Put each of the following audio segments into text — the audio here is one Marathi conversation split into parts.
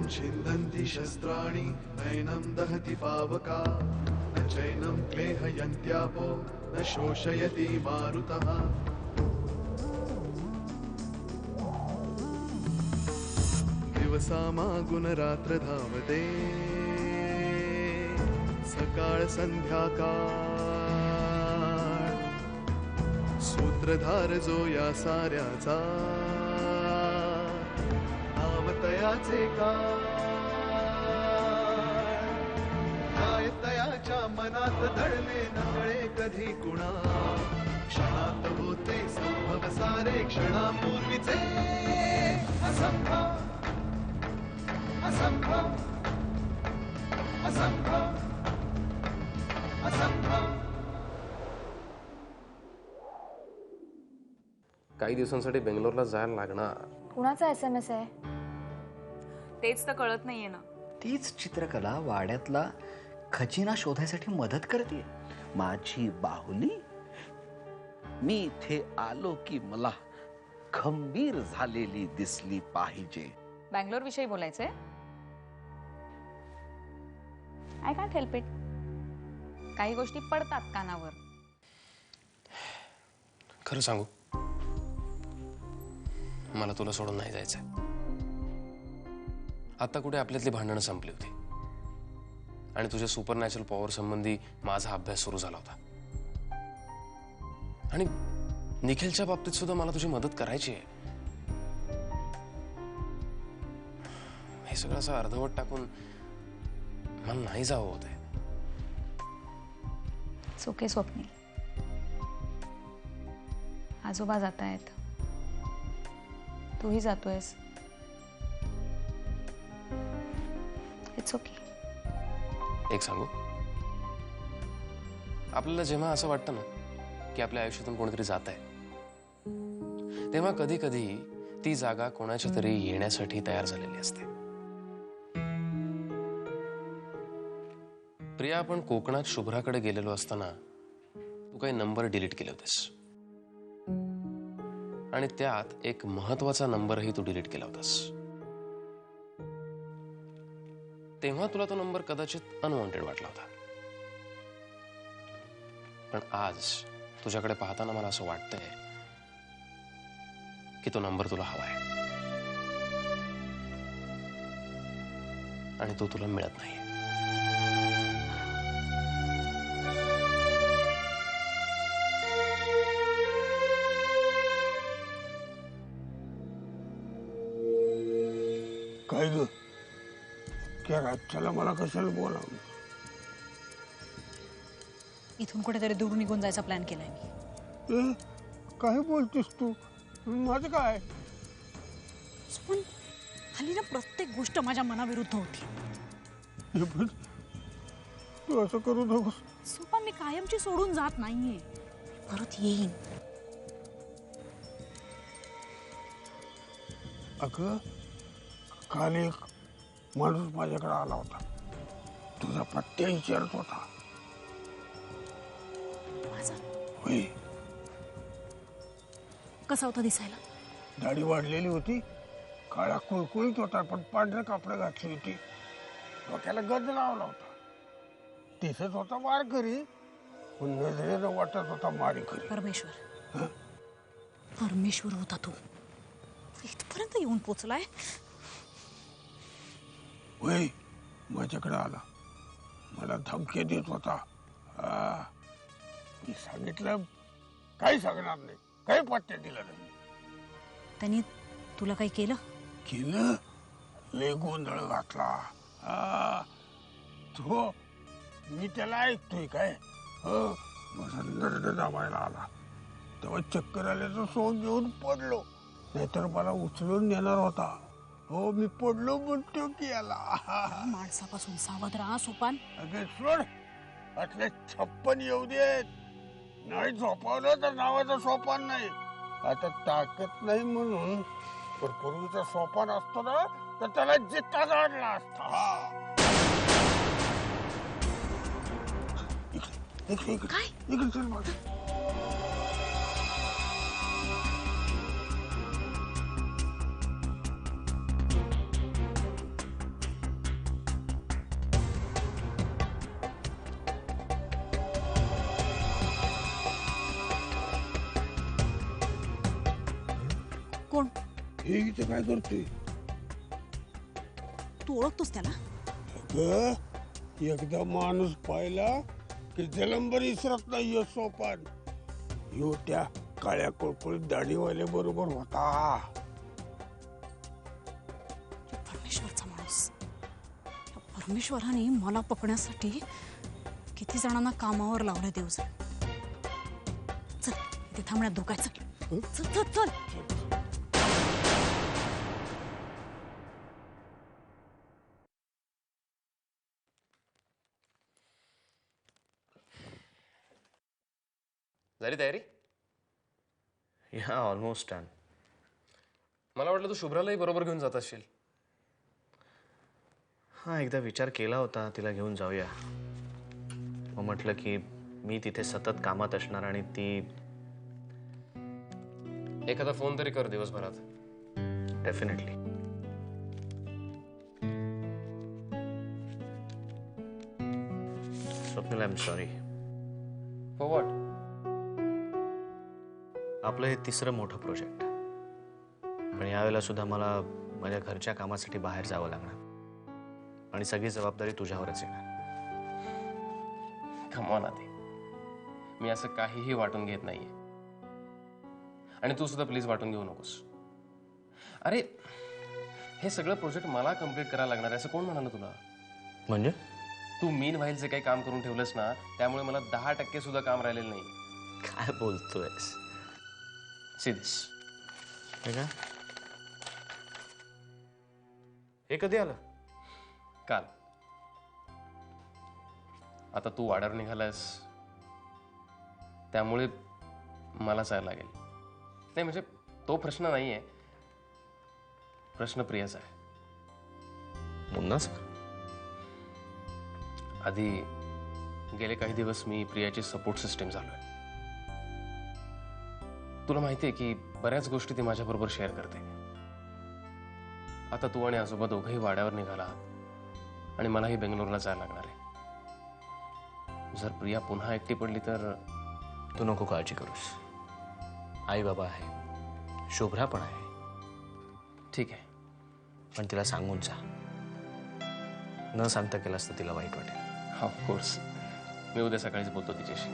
नैनं छिन्दन्ति शस्त्राणि नैनं दहति पावका न चैनं क्लेहयन्त्यापो न शोषयति मारुतः दिवसामागुन रात्र धावते सकाळ संध्याकाळ सूत्रधार जो या साऱ्याचा नावतयाचे काय तयाच्या मनात दडले नकळे कधी कुणा क्षणात होते संभव सारे क्षणापूर्वीचे असंभव असंभव असंभव असंभव. काही दिवसांसाठी बेंगलोरला जायला लागणार. कुणाचा SMS आहे? तेच तर कळत नाहीये ना. तीच चित्रकला वाड्यातला खजिना शोधायसाठी मदत करते. माझी बाहुली, मी इथे आलो की मला खंबीर झालेली दिसली पाहिजे. बँगलोर विषयी बोलायचंय. I can't help it. काही गोष्टी पडतात कानावर. खरं सांगू, मला तुला सोडून नाही जायचंय. आता कुठे आपल्यातली भांडणं संपली होती आणि तुझ्या सुपरनॅचरल पॉवर संबंधी माझा अभ्यास सुरू झाला होता. आणि निखिलच्या बाबतीत सुद्धा मला तुझी मदत करायची आहे. हे सगळं असं अर्धवट टाकून मला नाही जावं होत आहे. ओके स्वप्नील, आजोबा जात आहेत, तूही जातोयस. It's okay. एक सांगू, आपल्याला जेव्हा असं वाटतं ना की आपल्या आयुष्यातून कोणीतरी जात आहे, तेव्हा कधी कधी ती जागा कोणाच्या तरी येण्यासाठी तयार झालेली असते. प्रिया, आपण कोकणात शुभ्राकडे गेलेलो असताना तू काही नंबर डिलीट केले होतेस आणि त्यात एक महत्वाचा नंबरही तू डिलीट केला होतास. तेव्हा तुला तो नंबर कदाचित अनवॉन्टेड वाटला होता, पण आज तुझ्याकडे पाहताना मला असं वाटतंय की तो नंबर तुला हवाय आणि तो तुला मिळत नाही. काय ग, त्या रातच्याला मला कशाला बोलावलं? इथून कुठेतरी दूर निघून जायचा प्लॅन केलाय मी. काय बोलतेस तू? माझं काय? पण हल्ली ना प्रत्येक गोष्ट माझ्या मनाविरुद्ध होती. तू असं करू नकोस. सोपन, मी कायमची सोडून जात नाहीये. परत येईन. अगं, काल एक माणूस माझ्याकडे आला होता. तुझा पत्त्या विचारत होता. माझा? होय. कसा होता दिसायला? दाढी वाढलेली होती, काळा कुळकुळीत होता, पण पांढरे कापडे घातली होती. डोक्याला गज लावला होता. दिसत होता वारकरी, पण नजरेनं वाटत होता मारेकरी. परमेश्वर, परमेश्वर होता तू. इथपर्यंत येऊन पोचलाय. होय, माझ्याकडे आला. मला धमकी देत होता. मी सांगितलं काही सांगणार नाही, काही पत्ते दिला नाही. त्यांनी तुला काही केलं? केलं, लय गोंधळ घातला. तो मी त्याला ऐकतोय काय. माझा नरड दाबायला आला. तेव्हा चक्कर आल्याचं सोंग घेऊन पडलो, नाहीतर मला उचलून नेणार होता. हो, मी पडलो म्हणतो की याला. माणसापासून सावध राहा सोपान. अगे सोड, असले 56 येऊ देत. नाही झोपवलं तर नावाचं सोपान नाही. आता ताकद नाही म्हणून, पण पूर्वीचा सोपान असतो ना, तर त्याला जित्ता जाडला असता. इकडे चल बघ. कोण? हे इथे काय करतोय? तू ओळखतोस त्याला? अगं, एकदा माणूस पाहिला की जलंबर इसरत नाही हे सोपान. ह्यो त्या काळ्या कुळकुळीत दाढीवाले बरोबर होता. परमेश्वरचा माणूस. या परमेश्वराने मला पकडण्यासाठी किती जणांना कामावर लावलं देवजण. चल इथे थांबण्यात धोका. चल चल चल चल. झाली तयारी? या ऑलमोस्ट डन. मला वाटलं तू शुभ्रालाही बरोबर घेऊन जात असशील. हां, एकदा विचार केला होता तिला घेऊन जाऊया. मग म्हटलं की मी तिथे सतत कामात असणार आणि ती एखादा फोन तरी कर दिवसभरात. Definitely. Swapnil, I am sorry. For what? आपलं हे तिसरं मोठं प्रोजेक्ट, पण यावेळेला सुद्धा मला माझ्या घरच्या कामासाठी बाहेर जावं लागणार आणि सगळी जबाबदारी तुझ्यावरच येणार. कम ऑन आधी, मी असं काहीही वाटून घेत नाहीये आणि तू सुद्धा प्लीज वाटून घेऊ नकोस. अरे हे सगळं प्रोजेक्ट मला कम्प्लीट करायला लागणार आहे असं कोण म्हणालं तुला? म्हणजे तू मीन व्हाईल जे काही काम करून ठेवलंस ना, त्यामुळे मला 10% सुद्धा काम राहिलेलं नाही. काय बोलतोयस? सिद्धेश, हे काय? हे कधी आलं? काल. आता तू वाड्यावर निघालास त्यामुळे मला जायला लागेल. नाही म्हणजे तो प्रश्न नाहीये, प्रश्न प्रियाचा आहे. पुन्हाच? आधी गेले काही दिवस मी प्रियाची सपोर्ट सिस्टीम झालोय. तुला माहितीये की बऱ्याच गोष्टी ती माझ्याबरोबर शेअर करते. आता तू आणि आजोबा दोघंही वाड्यावर निघाला आणि मलाही बेंगलोरला जायला लागणार आहे. जर प्रिया पुन्हा एकटी पडली तर? तू नको काळजी करूस. आई बाबा आहे, शुभ्रा पण आहे. ठीक आहे, पण तिला सांगून जा. न सांगता केलास तर तिला वाईट वाटेल. ऑफकोर्स. मी उद्या सकाळीच बोलतो तिच्याशी.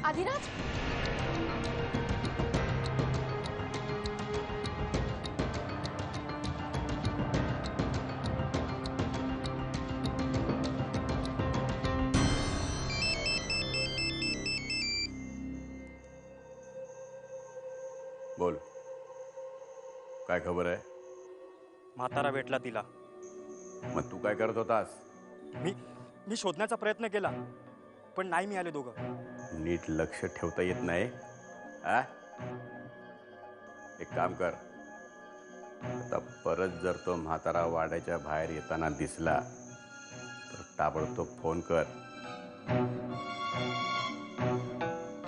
आदिराज, बोल, काय खबर आहे? म्हातारा भेटला तिला. मग तू काय करत होतास? मी शोधण्याचा प्रयत्न केला, पण नाही मिळाले दोघं. नीट लक्ष ठेवता येत नाही? आ? एक काम कर, आता परत जर तो म्हातारा वाड्याच्या बाहेर येताना दिसला तर ताबडतोब फोन कर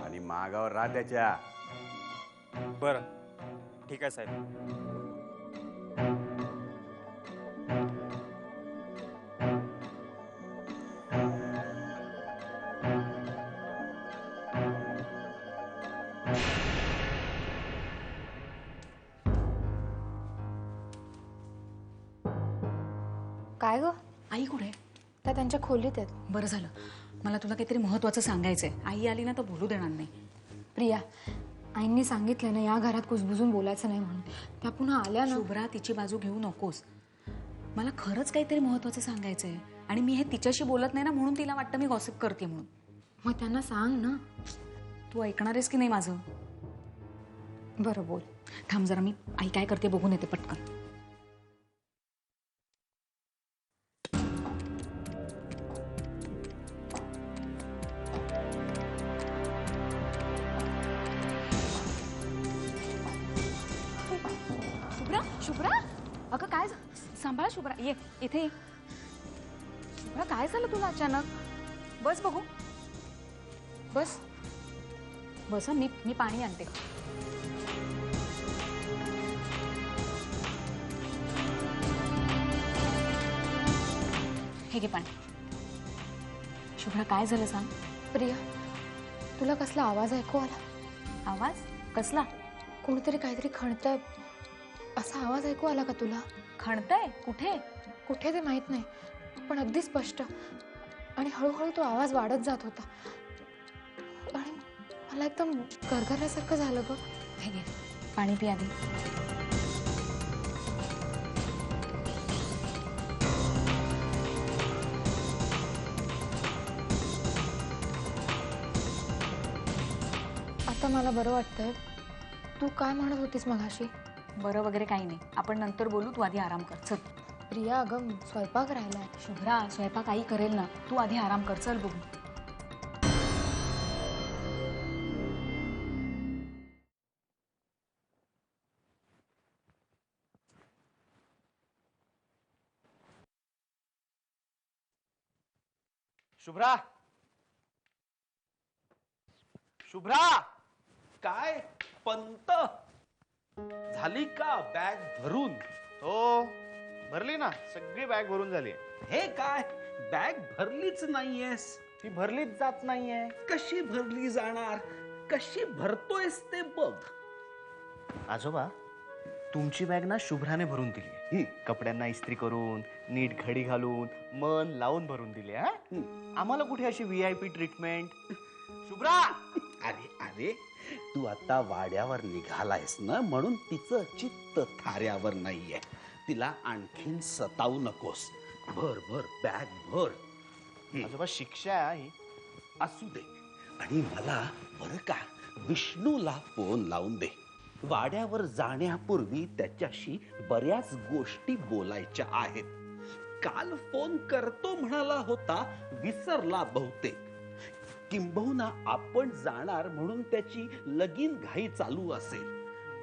आणि मागावर राहा त्याच्या. बरं, ठीक आहे साहेब. काय ग? आई कुठे? त्या त्यांच्या खोलीत आहेत. बरं झालं, मला तुला काहीतरी महत्वाचं सांगायचंय. आई आली ना तर बोलू देणार नाही. प्रिया, आईंनी सांगितलं ना या घरात कुजबुजून बोलायचं नाही म्हणून. त्या पुन्हा आल्या ना. शुभ्रा, तिची बाजू घेऊ नकोस. मला खरंच काहीतरी महत्वाचं सांगायचंय आणि मी हे तिच्याशी बोलत नाही ना, म्हणून तिला वाटतं मी गॉसिप करते म्हणून. मग त्यांना सांग ना. तू ऐकणार आहेस की नाही माझं? बरं बोल. थांब जरा, मी आई काय करते बघून येते पटकन. शुभ्रा, शुभ्रा, अगं काय सांभाळा शुभ्रा, ये इथे ये. शुभ्रा, काय झालं तुला अचानक? बस बघू, बस बस. मी पाणी आणते. हे घे पाणी. शुभ्रा, काय झालं सांग. प्रिया, तुला कसला आवाज ऐकू आला? आवाज कसला? कोणीतरी काहीतरी खणतंय असा आवाज ऐकू आला का तुला? खणतंय? कुठे? कुठे ते माहित नाही, पण अगदी स्पष्ट. आणि हळूहळू तो आवाज वाढत जात होता आणि मला एकदम गरगरल्यासारखं झालं ग. हे घे पाणी पी आधी. आता मला बरं वाटतंय. तू काय म्हणत होतीस मगाशी? बरं वगैरे काही नाही, आपण नंतर बोलू. तू आधी आराम कर, चल. प्रिया, अगं स्वयंपाक राहिलाय. शुभ्रा, स्वयंपाक आई करेल ना, तू आधी आराम कर, चल बघू. शुभ्रा, शुभ्रा, काय पंत झाली का बॅग भरून? हो, भरली ना, सगळी बॅग भरून झाली. हे काय, बॅग भरलीच नाहीयेस? ती भरलीच जात नाहीये. कशी भरली जाणार? कशी भरतोयस ते बघ. आजोबा, तुमची बॅग ना शुभ्राने भरून दिली. कपड्यांना इस्त्री करून, नीट घडी घालून, मन लावून भरून दिली. हा, आम्हाला कुठे अशी VIP ट्रीटमेंट? शुभ्रा, अरे अरे, तू आता वाड्यावर निघालायस ना, म्हणून तिचं चित्त थाऱ्यावर नाहीये. तिला आणखीन सतावू नकोस. भर भर, बॅग भर. आजोबा, शिक्षा आहे. असू दे. आणि मला बरं का, विष्णूला फोन लावून दे. वाड्यावर जाण्यापूर्वी त्याच्याशी बऱ्याच गोष्टी बोलायच्या आहेत. काल फोन करतो म्हणाला होता, विसरला बहुतेक. किंबहुना आपण जाणार म्हणून त्याची लगीन घाई चालू असेल.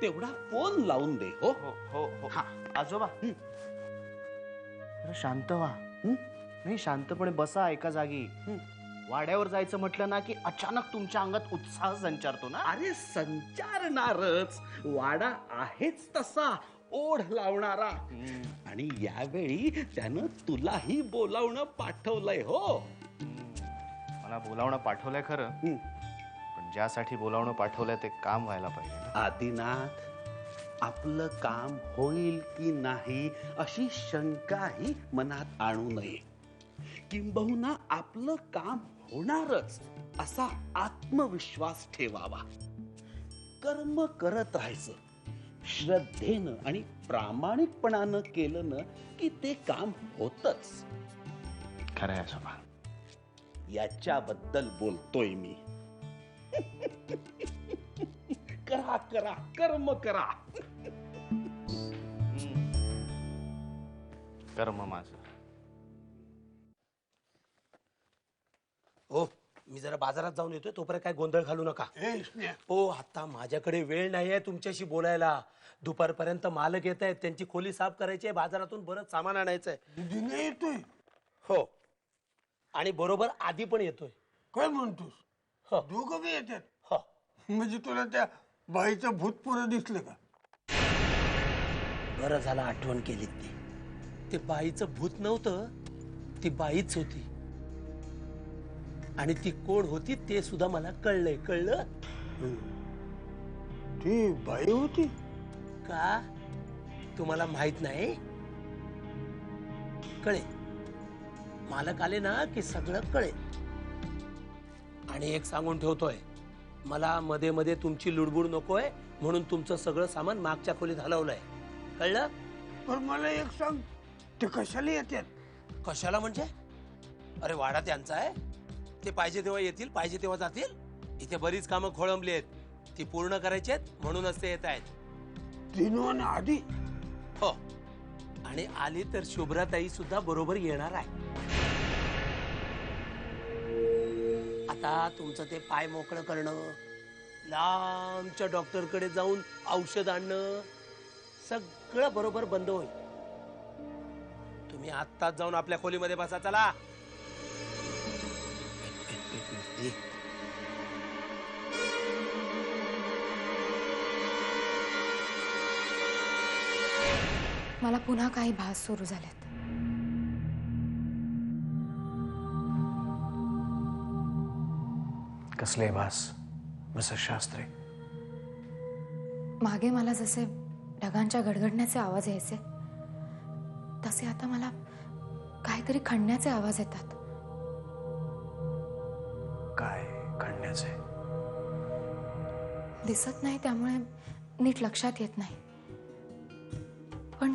तेवढा फोन लावून दे. हो हो हो हो. हा. आजोबा, जरा शांत व्हा. नाही, शांतपणे बसा एका जागी. वाड्यावर जायचं म्हटलं ना की अचानक तुमच्या अंगात उत्साह संचारतो ना. अरे, संचारणारच. वाडा आहेच तसा ओढ लावणारा. आणि यावेळी त्यानं तुलाही बोलावणं पाठवलंय. हो, मला बोलावणं पाठवलंय खरं, पण ज्यासाठी बोलावणं पाठवलंय ते काम व्हायला पाहिजे ना. आदिनाथ, आपलं काम होईल की नाही अशी शंकाही मनात आणू नये. किंबहुना आपलं काम होणारच असा आत्मविश्वास ठेवावा. कर्म करत राहायचं. श्रद्धेनं आणि प्रामाणिकपणानं केलं ना की ते काम होतच. खरं आहे आजोबा. याच्याबद्दल बोलतोय मी. करा करा, कर्म करा. कर्म माझं. हो, मी जरा बाजारात जाऊन येतोय, तोपर्यंत काय गोंधळ घालू नका. हो, आता माझ्याकडे वेळ नाहीये तुमच्याशी बोलायला. दुपारपर्यंत मालक येत आहेत, त्यांची खोली साफ करायची आहे, बाजारातून बरंच सामान आणायचंय. येतोय? हो, आणि बरोबर आधी पण येतोय. काय म्हणतोस? हो. दोघं बी येतात? हो. म्हणजे तुला त्या बाईचं भूत पुरं दिसलं का? बरं झालं आठवण केलीत ते बाईचं भूत नव्हतं, ती बाईच होती. आणि ती कोण होती ते सुद्धा मला कळलंय. कळलं? ती बाई होती का? तुम्हाला माहित नाही? कळे, मालक आले ना की सगळं कळे. आणि एक सांगून ठेवतोय, मला मध्ये मध्ये तुमची लुडबुड नकोय, म्हणून तुमचं सगळं सामान मागच्या खोलीत हलवलंय. कळलं? पण मला एक सांग, ते कशाला येतात? कशाला म्हणजे? अरे, वाडा त्यांचा आहे, ते पाहिजे तेव्हा येतील, पाहिजे तेव्हा जातील. इथे बरीच कामं खोळंबली आहेत, ती पूर्ण करायची आहेत म्हणूनच ते येत आहेत 3 महिने आधी. हो आणि आली तर शुभ्राताई सुद्धा बरोबर येणार आहे. आता तुमचं ते पाय मोकळं करणं, लांबच्या डॉक्टरकडे जाऊन औषध आणणं सगळं बरोबर बंद होईल. तुम्ही आत्ताच जाऊन आपल्या खोलीमध्ये बसा. चला. मला पुन्हा काही भास सुरू झालेत. कसले भास मिसेस शास्त्री? मागे मला जसे ढगांच्या गडगडण्याचे आवाज यायचे तसे आता मला काहीतरी खणण्याचे आवाज येतात. काय खणण्याचे? दिसत नाही त्यामुळे नीट लक्षात येत नाही, पण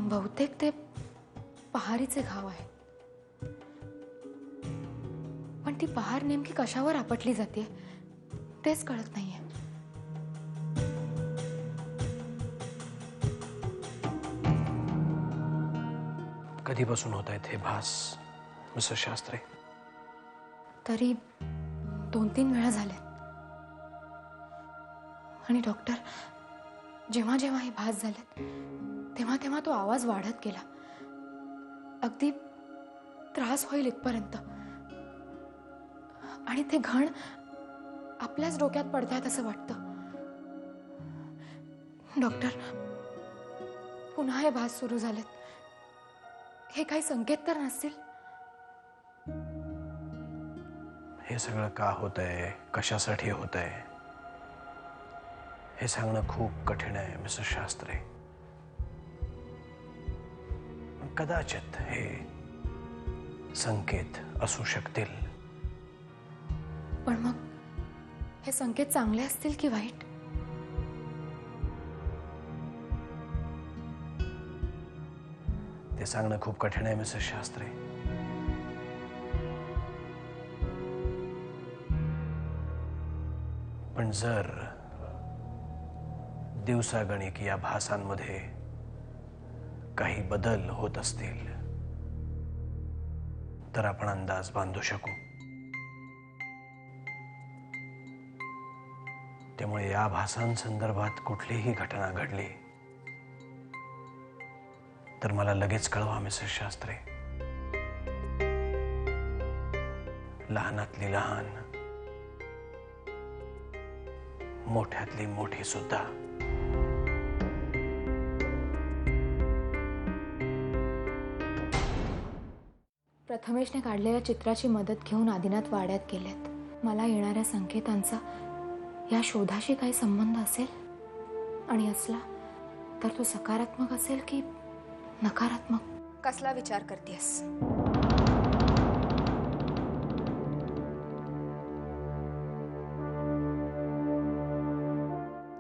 बहुतेक ते पहारीचे घाव आहेत. पण ती पहार नेमकी कशावर आपटली जाते तेच कळत नाहीये. कधीपासून होत आहेत हे भास मिसेस शास्त्री? तरी 2-3 वेळा झाले. आणि डॉक्टर, जेव्हा जेव्हा हे भास झाले तेव्हा तेव्हा तो आवाज वाढत गेला, अगदी त्रास होईल इथपर्यंत. आणि ते घण आपल्याच डोक्यात पडतायत असं वाटतं. डॉक्टर, पुन्हा हे भास सुरू झालेत. हे काही संकेत तर नसतील? हे सगळं का होतंय, कशासाठी होतंय हे सांगणं खूप कठीण आहे मिसेस शास्त्री. कदाचित हे संकेत असू शकतील. पण मग हे संकेत चांगले असतील की वाईट? ते सांगणं खूप कठीण आहे मिसेस शास्त्री. पण जर दिवसागणिक या भासांमध्ये काही बदल होत असतील तर आपण अंदाज बांधू शकू. त्यामुळे या भासांसंदर्भात कुठलीही घटना घडली तर मला लगेच कळवा मिसेस शास्त्री. लहानातली लहान, मोठ्यातली मोठी सुद्धा. प्रथमेशने काढलेल्या चित्राची मदत घेऊन आदिनाथ वाड्यात गेलेत. मला येणाऱ्या संकेतांचा या शोधाशी काही संबंध असेल? आणि असला तर तो सकारात्मक असेल की नकारात्मक? कसला विचार करतेस?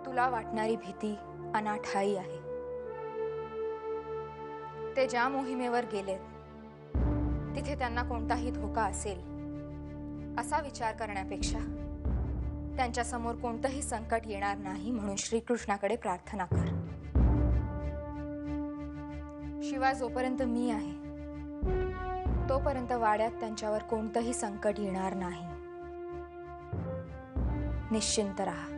तुला वाटणारी भीती अनाठायी आहे. ते ज्या मोहिमेवर गेलेत तिथे त्यांना कोणताही धोका असेल असा विचार करण्यापेक्षा त्यांच्या समोर कोणतंही संकट येणार नाही म्हणून श्रीकृष्णाकडे प्रार्थना कर. शिवाय जोपर्यंत मी आहे तोपर्यंत वाड्यात त्यांच्यावर कोणतंही संकट येणार नाही. निश्चिंत राहा.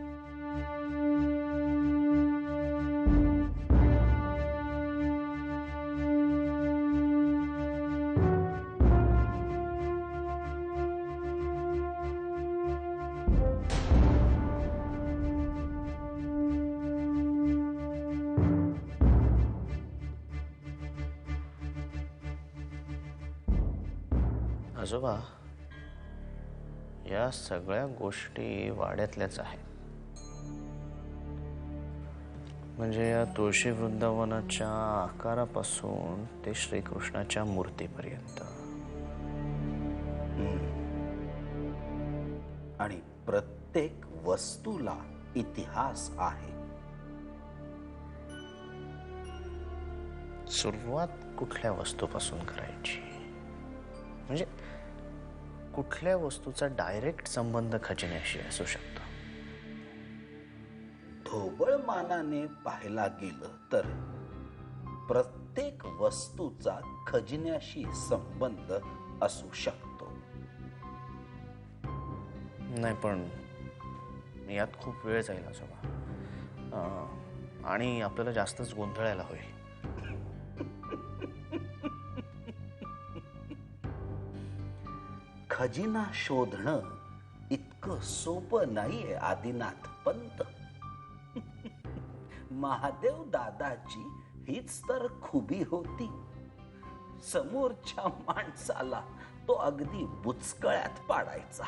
आजोबा, या सगळ्या गोष्टी वाड्यातल्याच आहेत. म्हणजे या तुळशी वृंदावनाच्या आकारापासून ते श्रीकृष्णाच्या मूर्तीपर्यंत. आणि प्रत्येक वस्तूला इतिहास आहे. सुरुवात कुठल्या वस्तूपासून करायची? म्हणजे कुठल्या वस्तूचा डायरेक्ट संबंध खजिन्याशी असू शकतो? ढोबळमानाने पाहायला गेलं तर प्रत्येक वस्तूचा खजिन्याशी संबंध असू शकतो. नाही, पण यात खूप वेळ जाईल आजोबा, आणि आपल्याला जास्तच गोंधळायला होईल. खजिना शोधणं इतकं सोपं नाहीये आदिनाथ पंत. महादेव दादाची हीच तर खुबी होती. समोरच्या माणसाला तो अगदी बुचकळ्यात पाडायचा.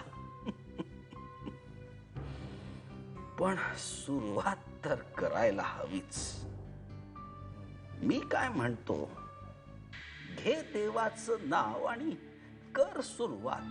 पण सुरुवात तर करायला हवीच. मी काय म्हणतो, घे देवाचं नाव आणि कर सुरुवात.